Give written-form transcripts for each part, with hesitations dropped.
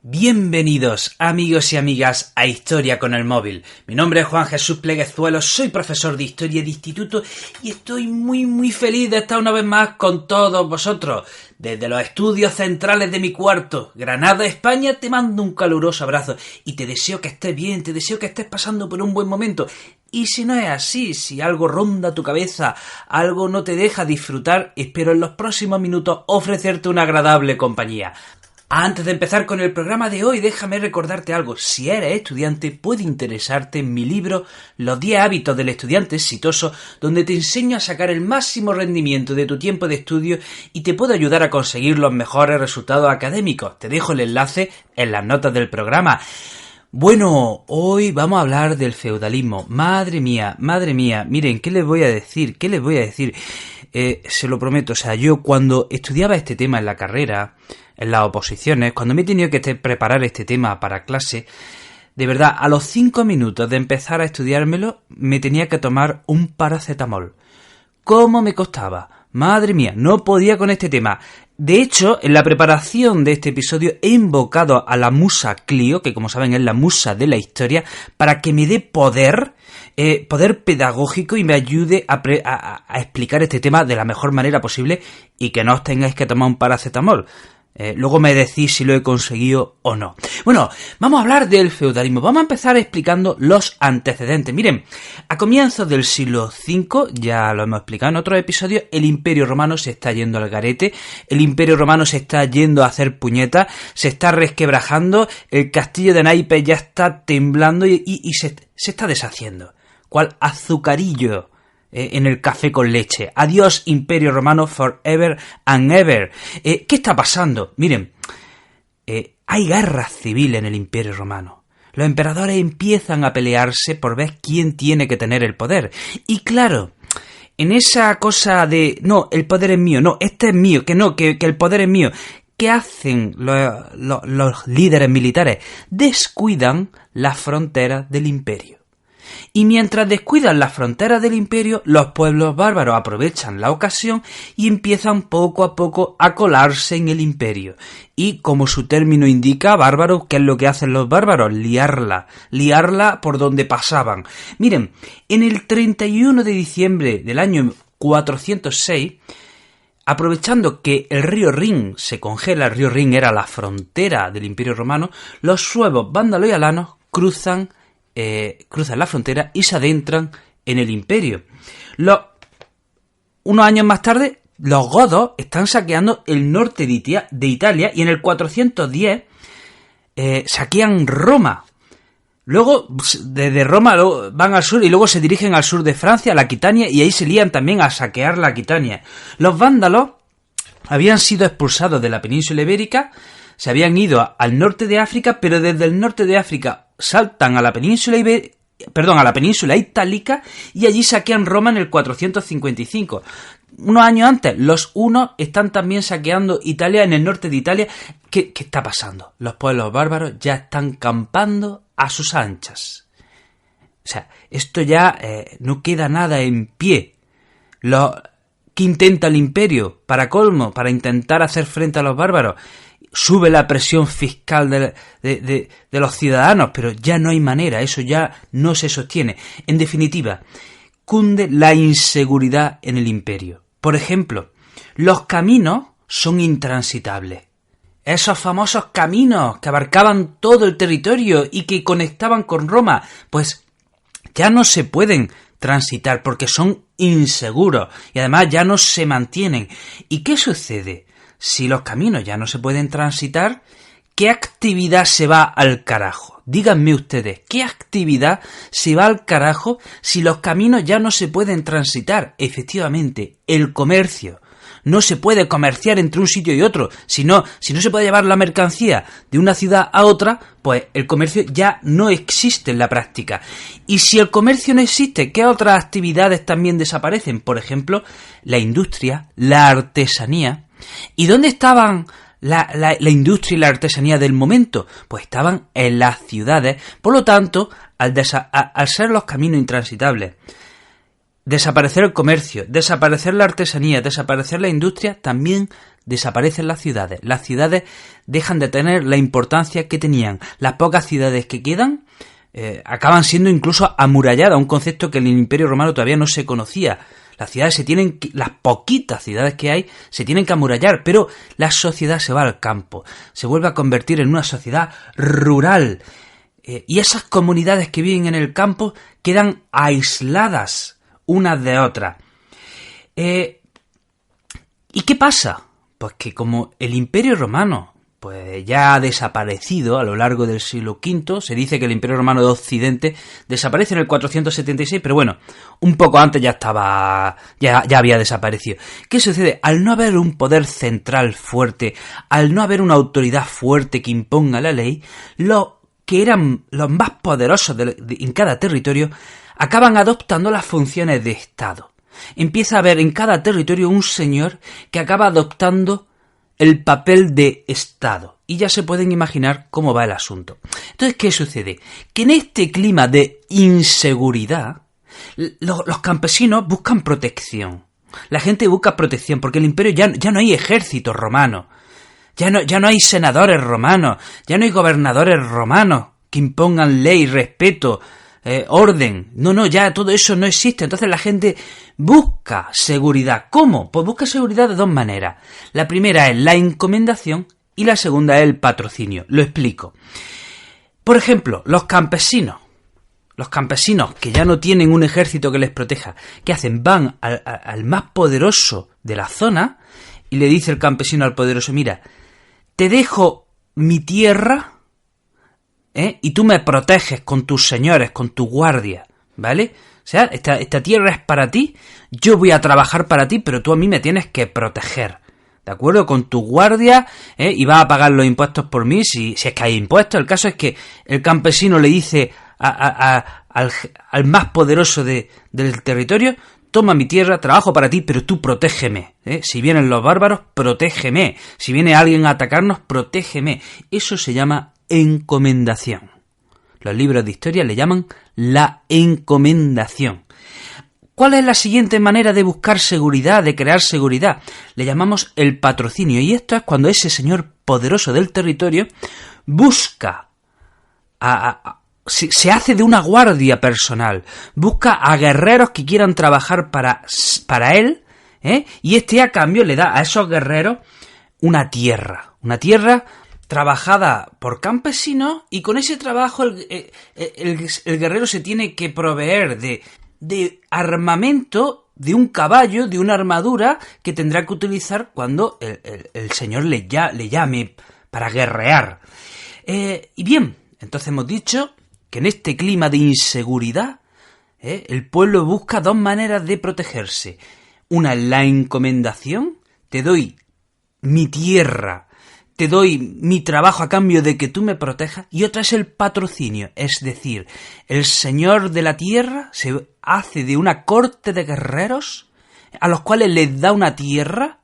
Bienvenidos, amigos y amigas, a Historia con el Móvil. Mi nombre es Juan Jesús Pleguezuelo, soy profesor de Historia de Instituto y estoy muy feliz de estar una vez más con todos vosotros. Desde los estudios centrales de mi cuarto, Granada, España, te mando un caluroso abrazo y te deseo que estés bien, te deseo que estés pasando por un buen momento. Y si no es así, si algo ronda tu cabeza, algo no te deja disfrutar, espero en los próximos minutos ofrecerte una agradable compañía. Antes de empezar con el programa de hoy, déjame recordarte algo. Si eres estudiante, puede interesarte en mi libro Los 10 hábitos del estudiante exitoso, donde te enseño a sacar el máximo rendimiento de tu tiempo de estudio y te puedo ayudar a conseguir los mejores resultados académicos. Te dejo el enlace en las notas del programa. Bueno, hoy vamos a hablar del feudalismo. Madre mía, miren, ¿qué les voy a decir? Se lo prometo, yo cuando estudiaba este tema en la carrera, en las oposiciones, cuando me he tenido que preparar este tema para clase, de verdad, a los 5 minutos de empezar a estudiármelo, me tenía que tomar un paracetamol. ¿Cómo me costaba? Madre mía, no podía con este tema. De hecho, en la preparación de este episodio he invocado a la musa Clio, que como saben es la musa de la historia, para que me dé poder pedagógico y me ayude a explicar este tema de la mejor manera posible y que no os tengáis que tomar un paracetamol. Luego me decís si lo he conseguido o no. Bueno, vamos a hablar del feudalismo. Vamos a empezar explicando los antecedentes. Miren, a comienzos del siglo V, ya lo hemos explicado en otros episodios, el Imperio Romano se está yendo al garete, el Imperio Romano se está yendo a hacer puñetas, se está resquebrajando, el castillo de Naipes ya está temblando y se está deshaciendo. ¿Cuál azucarillo en el café con leche? Adiós, Imperio Romano, forever and ever. ¿Qué está pasando? Miren, hay guerra civil en el Imperio Romano. Los emperadores empiezan a pelearse por ver quién tiene que tener el poder. Y claro, en esa cosa de, no, el poder es mío, no, este es mío, que el poder es mío, ¿qué hacen los líderes militares? Descuidan las fronteras del imperio. Y mientras descuidan las fronteras del imperio, los pueblos bárbaros aprovechan la ocasión y empiezan poco a poco a colarse en el imperio. Y como su término indica, bárbaros, ¿qué es lo que hacen los bárbaros? Liarla por donde pasaban. Miren, en el 31 de diciembre del año 406, aprovechando que el río Rin se congela, el río Rin era la frontera del imperio romano, los suevos, vándalos y alanos cruzan la frontera y se adentran en el imperio. Unos años más tarde, los godos están saqueando el norte de Italia y en el 410 saquean Roma. Luego, desde Roma van al sur y luego se dirigen al sur de Francia, a la Aquitania, y ahí se lían también a saquear la Aquitania. Los vándalos habían sido expulsados de la península ibérica, se habían ido al norte de África, pero desde el norte de África saltan a la península itálica y allí saquean Roma en el 455. Unos años antes, los hunos están también saqueando Italia en el norte de Italia. ¿Qué está pasando? Los pueblos bárbaros ya están campando a sus anchas. O sea, esto ya no queda nada en pie. ¿Qué intenta el imperio? Para colmo, para intentar hacer frente a los bárbaros, sube la presión fiscal de los ciudadanos, pero ya no hay manera, eso ya no se sostiene. En definitiva, cunde la inseguridad en el imperio. Por ejemplo, los caminos son intransitables. Esos famosos caminos que abarcaban todo el territorio y que conectaban con Roma, pues ya no se pueden transitar porque son inseguros y además ya no se mantienen. ¿Y qué sucede? Si los caminos ya no se pueden transitar, ¿qué actividad se va al carajo? Díganme ustedes, ¿qué actividad se va al carajo si los caminos ya no se pueden transitar? Efectivamente, el comercio. No se puede comerciar entre un sitio y otro. Si no se puede llevar la mercancía de una ciudad a otra, pues el comercio ya no existe en la práctica. Y si el comercio no existe, ¿qué otras actividades también desaparecen? Por ejemplo, la industria, la artesanía. ¿Y dónde estaban la industria y la artesanía del momento? Pues estaban en las ciudades. Por lo tanto, al ser los caminos intransitables, desaparecer el comercio, desaparecer la artesanía, desaparecer la industria, también desaparecen las ciudades dejan de tener la importancia que tenían, las pocas ciudades que quedan acaban siendo incluso amuralladas, un concepto que en el Imperio Romano todavía no se conocía. Las poquitas ciudades que hay se tienen que amurallar, pero la sociedad se va al campo, se vuelve a convertir en una sociedad rural, y esas comunidades que viven en el campo quedan aisladas unas de otras. ¿Y qué pasa? Pues que como el Imperio Romano pues ya ha desaparecido a lo largo del siglo V, se dice que el Imperio Romano de Occidente desaparece en el 476, pero bueno, un poco antes ya había desaparecido. ¿Qué sucede? Al no haber un poder central fuerte, al no haber una autoridad fuerte que imponga la ley, los que eran los más poderosos en cada territorio acaban adoptando las funciones de Estado. Empieza a haber en cada territorio un señor que acaba adoptando el papel de Estado. Y ya se pueden imaginar cómo va el asunto. Entonces, ¿qué sucede? Que en este clima de inseguridad, los campesinos buscan protección. La gente busca protección porque el imperio ya no hay ejército romano. Ya no hay senadores romanos. Ya no hay gobernadores romanos que impongan ley, respeto, orden. No, ya todo eso no existe. Entonces la gente busca seguridad. ¿Cómo? Pues busca seguridad de dos maneras. La primera es la encomendación y la segunda es el patrocinio. Lo explico. Por ejemplo, los campesinos que ya no tienen un ejército que les proteja, ¿qué hacen? Van al más poderoso de la zona y le dice el campesino al poderoso: mira, te dejo mi tierra, y tú me proteges con tus señores, con tu guardia, ¿vale? O sea, esta tierra es para ti, yo voy a trabajar para ti, pero tú a mí me tienes que proteger, ¿de acuerdo? Con tu guardia, y vas a pagar los impuestos por mí, si es que hay impuestos. El caso es que el campesino le dice al más poderoso del territorio: toma mi tierra, trabajo para ti, pero tú protégeme. Si vienen los bárbaros, protégeme. Si viene alguien a atacarnos, protégeme. Eso se llama encomendación. Los libros de historia le llaman la encomendación. ¿Cuál es la siguiente manera de buscar seguridad, de crear seguridad? Le llamamos el patrocinio. Y esto es cuando ese señor poderoso del territorio busca se hace de una guardia personal, busca a guerreros que quieran trabajar para él, y este a cambio le da a esos guerreros una tierra trabajada por campesinos, y con ese trabajo el guerrero se tiene que proveer de armamento, de un caballo, de una armadura que tendrá que utilizar cuando el señor le llame para guerrear. Y bien, entonces hemos dicho que en este clima de inseguridad, el pueblo busca dos maneras de protegerse. Una es la encomendación: te doy mi tierra, te doy mi trabajo a cambio de que tú me protejas. Y otra es el patrocinio, es decir, el señor de la tierra se hace de una corte de guerreros a los cuales les da una tierra,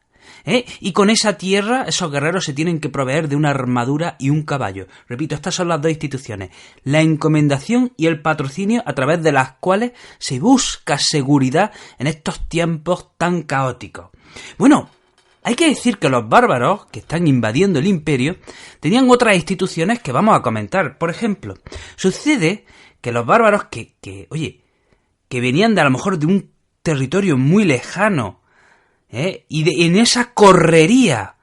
y con esa tierra esos guerreros se tienen que proveer de una armadura y un caballo. Repito, estas son las dos instituciones: la encomendación y el patrocinio, a través de las cuales se busca seguridad en estos tiempos tan caóticos. Bueno, hay que decir que los bárbaros que están invadiendo el imperio tenían otras instituciones que vamos a comentar. Por ejemplo, sucede que los bárbaros que venían a lo mejor de un territorio muy lejano, y en esa correría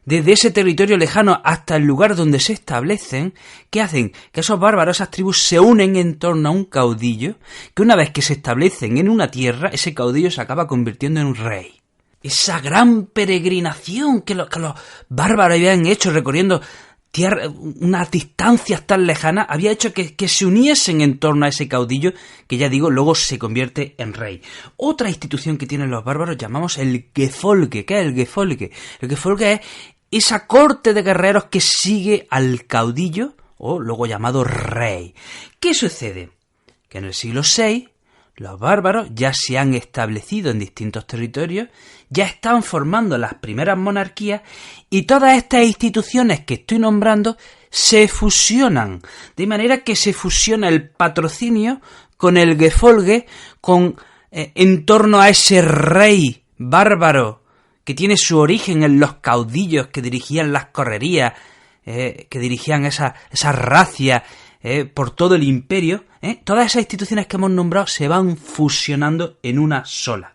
desde ese territorio lejano hasta el lugar donde se establecen, ¿qué hacen? Que esos bárbaros, esas tribus, se unen en torno a un caudillo, que una vez que se establecen en una tierra, ese caudillo se acaba convirtiendo en un rey. Esa gran peregrinación que los bárbaros habían hecho recorriendo unas distancias tan lejanas, había hecho que se uniesen en torno a ese caudillo, que ya digo, luego se convierte en rey. Otra institución que tienen los bárbaros llamamos el Gefolge. ¿Qué es el Gefolge? El Gefolge es esa corte de guerreros que sigue al caudillo, o luego llamado rey. ¿Qué sucede? Que en el siglo VI los bárbaros ya se han establecido en distintos territorios, ya están formando las primeras monarquías, y todas estas instituciones que estoy nombrando se fusionan, de manera que se fusiona el patrocinio con el Gefolge, en torno a ese rey bárbaro que tiene su origen en los caudillos que dirigían las correrías, que dirigían esa racia por todo el imperio, todas esas instituciones que hemos nombrado se van fusionando en una sola.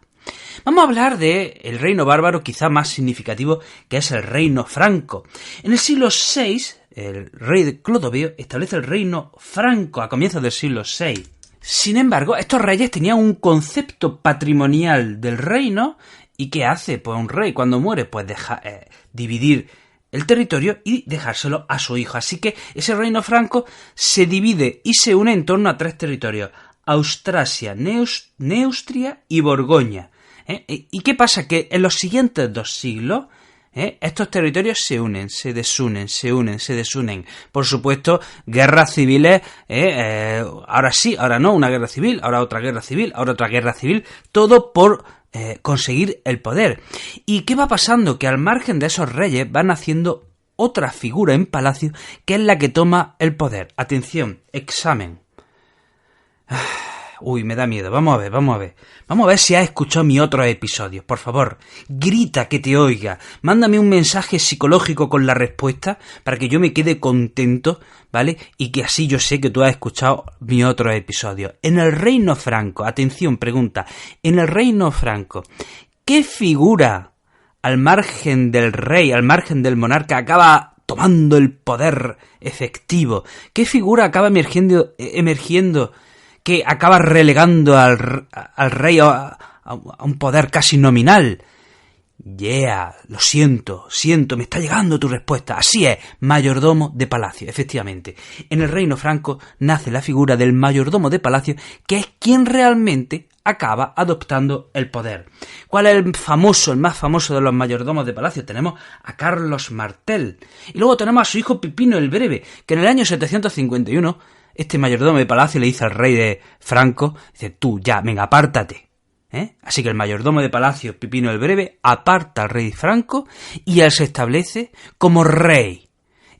Vamos a hablar del reino bárbaro quizá más significativo, que es el reino franco. En el siglo VI, el rey de Clodoveo establece el reino franco a comienzos del siglo VI. Sin embargo, estos reyes tenían un concepto patrimonial del reino. ¿Y qué hace? Pues un rey cuando muere, pues deja dividir el territorio y dejárselo a su hijo. Así que ese reino franco se divide y se une en torno a 3 territorios: Austrasia, Neustria y Borgoña. ¿Y qué pasa? Que en los siguientes 2 siglos estos territorios se unen, se desunen, se unen, se desunen. Por supuesto, guerras civiles, ahora sí, ahora no, una guerra civil, ahora otra guerra civil, ahora otra guerra civil, todo por conseguir el poder. ¿Y qué va pasando? Que al margen de esos reyes van haciendo otra figura en palacio que es la que toma el poder. Atención, examen. Uy, me da miedo. Vamos a ver. Vamos a ver si has escuchado mis otros episodios. Por favor, grita que te oiga. Mándame un mensaje psicológico con la respuesta para que yo me quede contento, ¿vale? Y que así yo sé que tú has escuchado mis otros episodios. En el reino franco, atención, pregunta. En el reino franco, ¿qué figura al margen del rey, al margen del monarca, acaba tomando el poder efectivo? ¿Qué figura acaba emergiendo que acaba relegando al rey a un poder casi nominal? Lo siento, me está llegando tu respuesta. Así es, mayordomo de palacio, efectivamente. En el reino franco nace la figura del mayordomo de palacio, que es quien realmente acaba adoptando el poder. ¿Cuál es el más famoso de los mayordomos de palacio? Tenemos a Carlos Martel. Y luego tenemos a su hijo Pipino el Breve, que en el año 751... este mayordomo de palacio le dice al rey de Franco, dice, tú ya, venga, apártate. Así que el mayordomo de palacio, Pipino el Breve, aparta al rey Franco y él se establece como rey.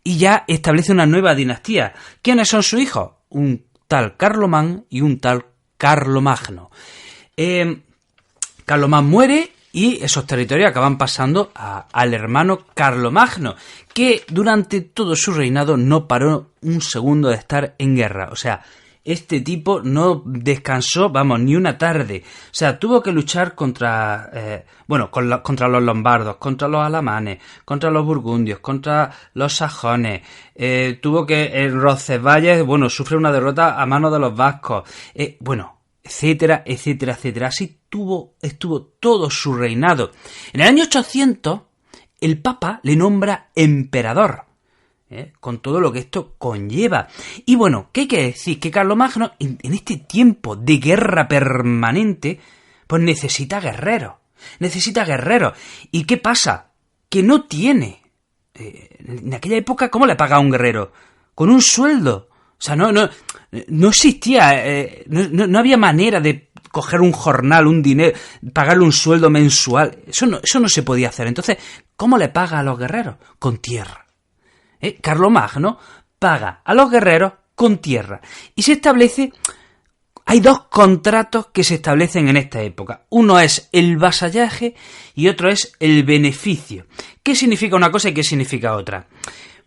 Y ya establece una nueva dinastía. ¿Quiénes son sus hijos? Un tal Carlomán y un tal Carlomagno. Carlomán muere y esos territorios acaban pasando al hermano Carlomagno, que durante todo su reinado no paró un segundo de estar en guerra. O sea, este tipo no descansó, ni una tarde. O sea, tuvo que luchar contra los lombardos, contra los alamanes, contra los burgundios, contra los sajones. Tuvo que, en Roncesvalles, sufre una derrota a manos de los vascos. Etcétera, etcétera, etcétera. Así estuvo todo su reinado. En el año 800, el Papa le nombra emperador, con todo lo que esto conlleva. Y ¿qué hay que decir? Que Carlomagno, en este tiempo de guerra permanente, pues necesita guerreros. ¿Y qué pasa? Que no tiene. En aquella época, ¿cómo le paga a un guerrero? Con un sueldo. O sea, no existía, no había manera de coger un jornal, un dinero, pagarle un sueldo mensual. Eso no se podía hacer. Entonces, ¿cómo le paga a los guerreros? Con tierra. Carlomagno paga a los guerreros con tierra. Y se establece... Hay 2 contratos que se establecen en esta época. Uno es el vasallaje y otro es el beneficio. ¿Qué significa una cosa y qué significa otra?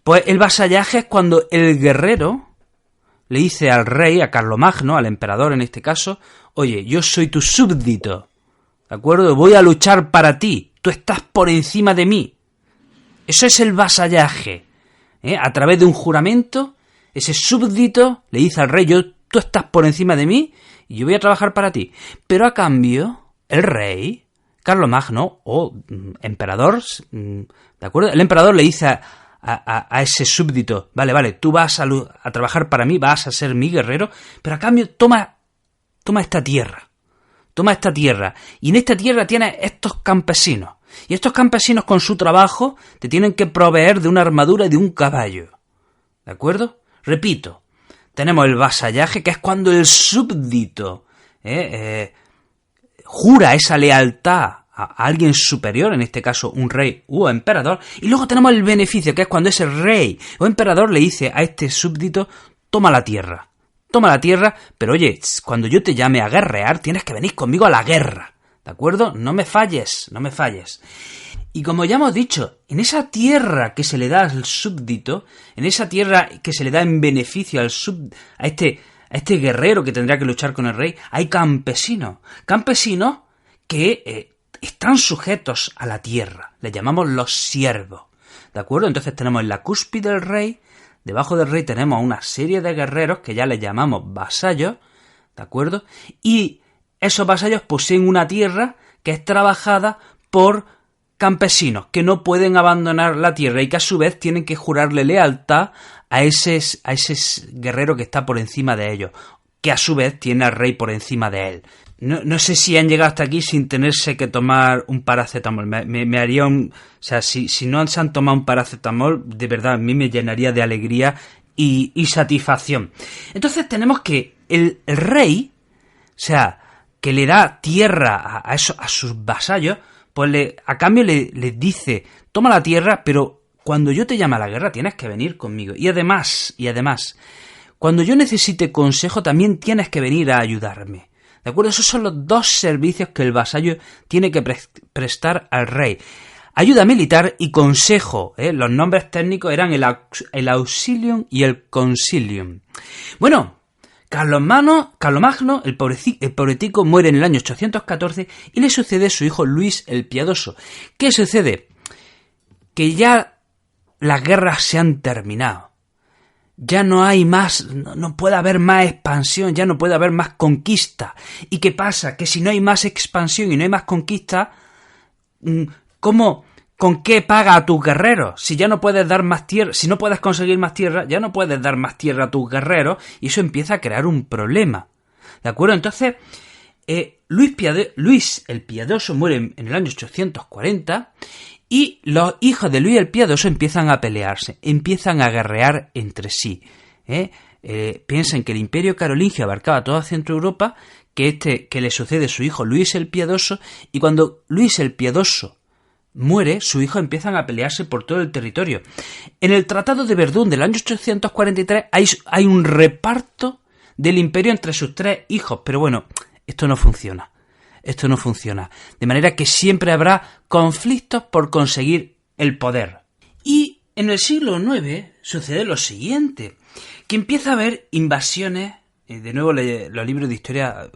Pues el vasallaje es cuando el guerrero le dice al rey, a Carlomagno, al emperador en este caso, oye, yo soy tu súbdito, ¿de acuerdo? Voy a luchar para ti, tú estás por encima de mí. Eso es el vasallaje. A través de un juramento, ese súbdito le dice al rey, tú estás por encima de mí y yo voy a trabajar para ti. Pero a cambio, el rey, Carlomagno, o emperador, ¿de acuerdo? El emperador le dice a ese súbdito, vale, tú vas a trabajar para mí, vas a ser mi guerrero, pero a cambio toma esta tierra. Y en esta tierra tienes estos campesinos. Y estos campesinos con su trabajo te tienen que proveer de una armadura y de un caballo. ¿De acuerdo? Repito, tenemos el vasallaje, que es cuando el súbdito jura esa lealtad a alguien superior, en este caso un rey u emperador. Y luego tenemos el beneficio, que es cuando ese rey o emperador le dice a este súbdito, toma la tierra, pero oye, cuando yo te llame a guerrear, tienes que venir conmigo a la guerra, ¿de acuerdo? No me falles. Y como ya hemos dicho, en esa tierra que se le da al súbdito, en esa tierra que se le da en beneficio a este guerrero que tendrá que luchar con el rey, hay campesinos. Campesinos que están sujetos a la tierra. Les llamamos los siervos. ¿De acuerdo? Entonces tenemos en la cúspide del rey, debajo del rey tenemos una serie de guerreros que ya les llamamos vasallos. ¿De acuerdo? Y esos vasallos poseen una tierra que es trabajada por campesinos que no pueden abandonar la tierra y que a su vez tienen que jurarle lealtad a ese guerrero que está por encima de ellos, que a su vez tiene al rey por encima de él. No sé si han llegado hasta aquí sin tenerse que tomar un paracetamol. Me haría un... O sea, si no se han tomado un paracetamol, de verdad, a mí me llenaría de alegría y satisfacción. Entonces tenemos que el rey, o sea, que le da tierra a sus vasallos, pues a cambio les dice, toma la tierra, pero cuando yo te llame a la guerra tienes que venir conmigo. Y además, cuando yo necesite consejo también tienes que venir a ayudarme. ¿De acuerdo? Esos son los dos servicios que el vasallo tiene que prestar al rey. Ayuda militar y consejo. Los nombres técnicos eran el auxilium y el consilium. Bueno, Carlomagno, el pobretico, muere en el año 814 y le sucede su hijo Luis el Piadoso. ¿Qué sucede? Que ya las guerras se han terminado. Ya no hay más, no puede haber más expansión, ya no puede haber más conquista. ¿Y qué pasa? Que si no hay más expansión y no hay más conquista, ¿con qué paga a tus guerreros? Si ya no puedes dar más tierra, si no puedes conseguir más tierra, ya no puedes dar más tierra a tus guerreros y eso empieza a crear un problema. ¿De acuerdo? Entonces, Luis el Piadoso muere en el año 840 y los hijos de Luis el Piadoso empiezan a pelearse, empiezan a guerrear entre sí. Piensen que el Imperio Carolingio abarcaba toda Centro Europa, que le sucede a su hijo Luis el Piadoso, y cuando Luis el Piadoso muere, sus hijos empiezan a pelearse por todo el territorio. En el Tratado de Verdún del año 843 hay un reparto del imperio entre sus tres hijos, pero bueno, esto no funciona. De manera que siempre habrá conflictos por conseguir el poder. Y en el siglo IX sucede lo siguiente, que empieza a haber invasiones. De nuevo los libros de historia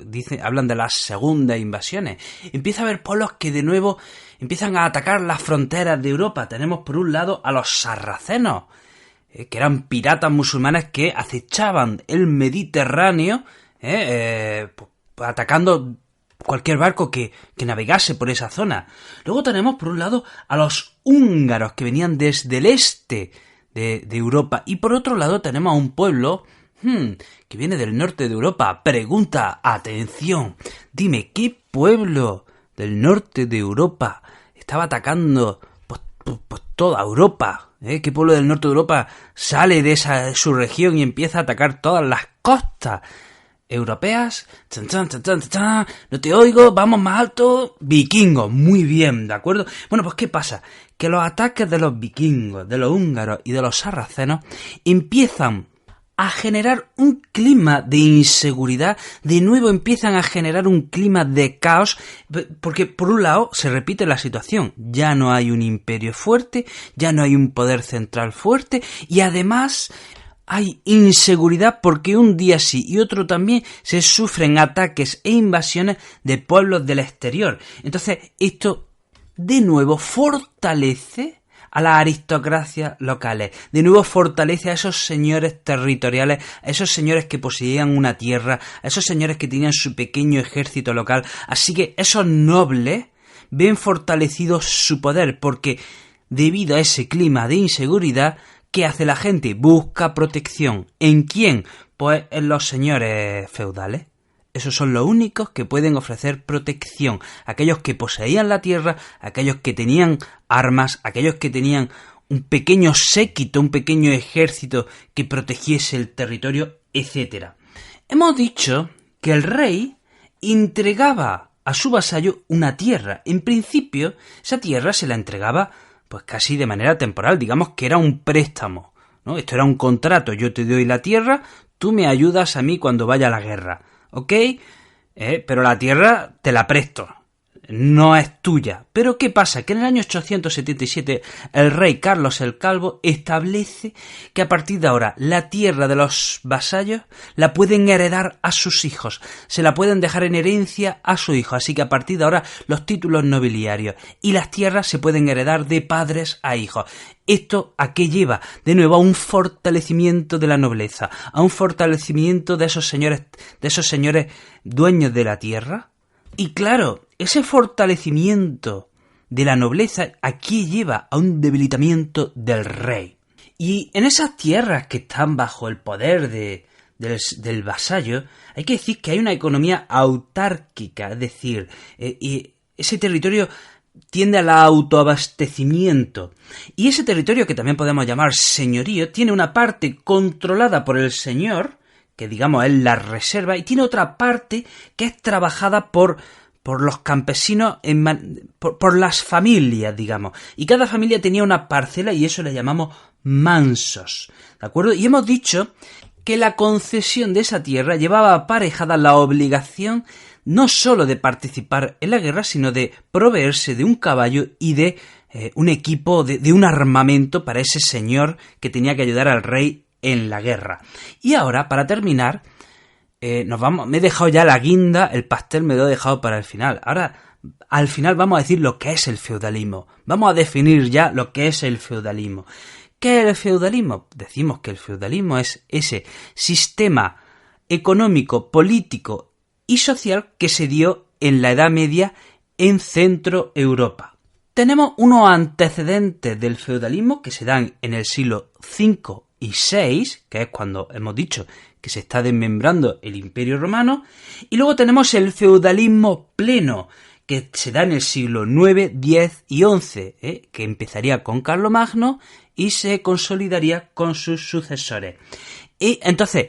hablan de las segundas invasiones. Empieza a haber pueblos que de nuevo empiezan a atacar las fronteras de Europa. Tenemos por un lado a los sarracenos, que eran piratas musulmanes que acechaban el Mediterráneo, atacando cualquier barco que navegase por esa zona. Luego tenemos por un lado a los húngaros que venían desde el este de Europa. Y por otro lado tenemos a un pueblo que viene del norte de Europa. Pregunta, atención, dime, ¿qué pueblo del norte de Europa estaba atacando pues toda Europa? ¿Qué pueblo del norte de Europa sale de su región y empieza a atacar todas las costas europeas? No te oigo, vamos más alto. Vikingos, muy bien, ¿de acuerdo? Bueno, pues ¿qué pasa? Que los ataques de los vikingos, de los húngaros y de los sarracenos empiezan a generar un clima de inseguridad, de nuevo empiezan a generar un clima de caos, porque por un lado se repite la situación, ya no hay un imperio fuerte, ya no hay un poder central fuerte, y además hay inseguridad porque un día sí y otro también se sufren ataques e invasiones de pueblos del exterior. Entonces esto de nuevo fortalece a las aristocracias locales, de nuevo fortalece a esos señores territoriales, a esos señores que poseían una tierra, a esos señores que tenían su pequeño ejército local. Así que esos nobles ven fortalecido su poder porque debido a ese clima de inseguridad, ¿qué hace la gente? Busca protección. ¿En quién? Pues en los señores feudales. Esos son los únicos que pueden ofrecer protección. Aquellos que poseían la tierra, aquellos que tenían armas, aquellos que tenían un pequeño séquito, un pequeño ejército que protegiese el territorio, etc. Hemos dicho que el rey entregaba a su vasallo una tierra. En principio, esa tierra se la entregaba pues casi de manera temporal, digamos que era un préstamo, ¿no? Esto era un contrato, yo te doy la tierra, tú me ayudas a mí cuando vaya a la guerra. ¿Ok? Pero la tierra te la presto. no es tuya. Pero ¿qué pasa? Que en el año 877 el rey Carlos el Calvo establece que a partir de ahora la tierra de los vasallos la pueden heredar a sus hijos, se la pueden dejar en herencia a su hijo, así que a partir de ahora los títulos nobiliarios y las tierras se pueden heredar de padres a hijos. ¿Esto a qué lleva? De nuevo a un fortalecimiento de la nobleza, a un fortalecimiento de esos señores dueños de la tierra. Y claro, ese fortalecimiento de la nobleza aquí lleva a un debilitamiento del rey. Y en esas tierras que están bajo el poder del vasallo, hay que decir que hay una economía autárquica, es decir, y ese territorio tiende al autoabastecimiento. Y ese territorio, que también podemos llamar señorío, tiene una parte controlada por el señor, que digamos es la reserva, y tiene otra parte que es trabajada por los campesinos, por las familias, digamos. Y cada familia tenía una parcela y eso le llamamos mansos, ¿de acuerdo? Y hemos dicho que la concesión de esa tierra llevaba aparejada la obligación no sólo de participar en la guerra, sino de proveerse de un caballo y de un equipo, de un armamento para ese señor que tenía que ayudar al rey en la guerra. Y ahora, para terminar, me he dejado ya la guinda, el pastel me lo he dejado para el final. Ahora, al final vamos a decir lo que es el feudalismo. Vamos a definir ya lo que es el feudalismo. ¿Qué es el feudalismo? Decimos que el feudalismo es ese sistema económico, político y social que se dio en la Edad Media en Centro Europa. Tenemos unos antecedentes del feudalismo que se dan en el siglo V y VI, que es cuando hemos dicho que se está desmembrando el Imperio Romano, y luego tenemos el feudalismo pleno, que se da en el siglo IX, X y XI, que empezaría con Carlomagno y se consolidaría con sus sucesores. Y entonces,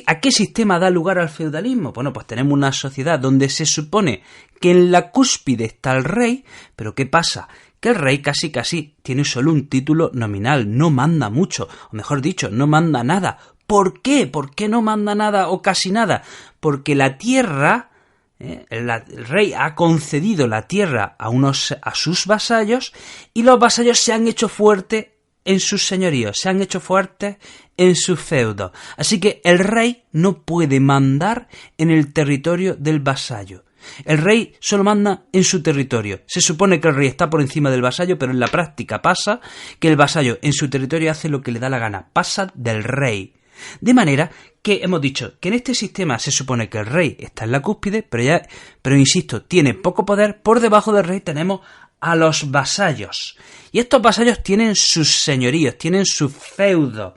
¿a qué sistema da lugar al feudalismo? Bueno, pues tenemos una sociedad donde se supone que en la cúspide está el rey, pero ¿qué pasa? Que el rey casi tiene solo un título nominal, no manda mucho, o mejor dicho, no manda nada. ¿Por qué? ¿Por qué no manda nada o casi nada? Porque la tierra, el rey ha concedido la tierra a sus vasallos y los vasallos se han hecho fuertes en sus señoríos, se han hecho fuertes en sus feudos. Así que el rey no puede mandar en el territorio del vasallo. El rey solo manda en su territorio. Se supone que el rey está por encima del vasallo, pero en la práctica pasa que el vasallo en su territorio hace lo que le da la gana, pasa del rey. De manera que hemos dicho que en este sistema se supone que el rey está en la cúspide, pero insisto, tiene poco poder. Por debajo del rey tenemos a los vasallos. Y estos vasallos tienen sus señoríos, tienen sus feudos.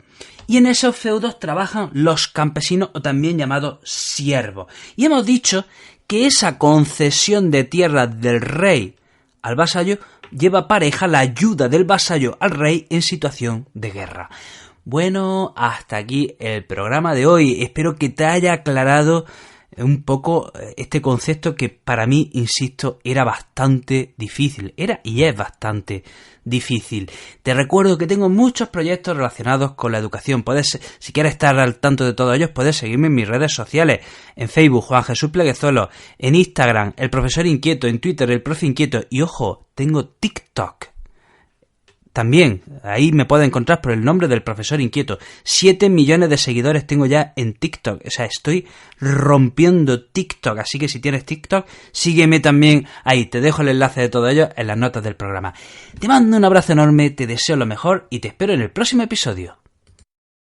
Y en esos feudos trabajan los campesinos, o también llamados siervos. Y hemos dicho que esa concesión de tierras del rey al vasallo lleva pareja la ayuda del vasallo al rey en situación de guerra. Bueno, hasta aquí el programa de hoy. Espero que te haya aclarado un poco este concepto que para mí, insisto, era bastante difícil. Era y es bastante difícil. Te recuerdo que tengo muchos proyectos relacionados con la educación. Si quieres estar al tanto de todos ellos, puedes seguirme en mis redes sociales. En Facebook, Juan Jesús Pleguezuelo. En Instagram, El Profesor Inquieto. En Twitter, El Profe Inquieto. Y ojo, tengo TikTok. También, ahí me puedes encontrar por el nombre del Profesor Inquieto. 7 millones de seguidores tengo ya en TikTok. O sea, estoy rompiendo TikTok. Así que si tienes TikTok, sígueme también ahí. Te dejo el enlace de todo ello en las notas del programa. Te mando un abrazo enorme, te deseo lo mejor y te espero en el próximo episodio.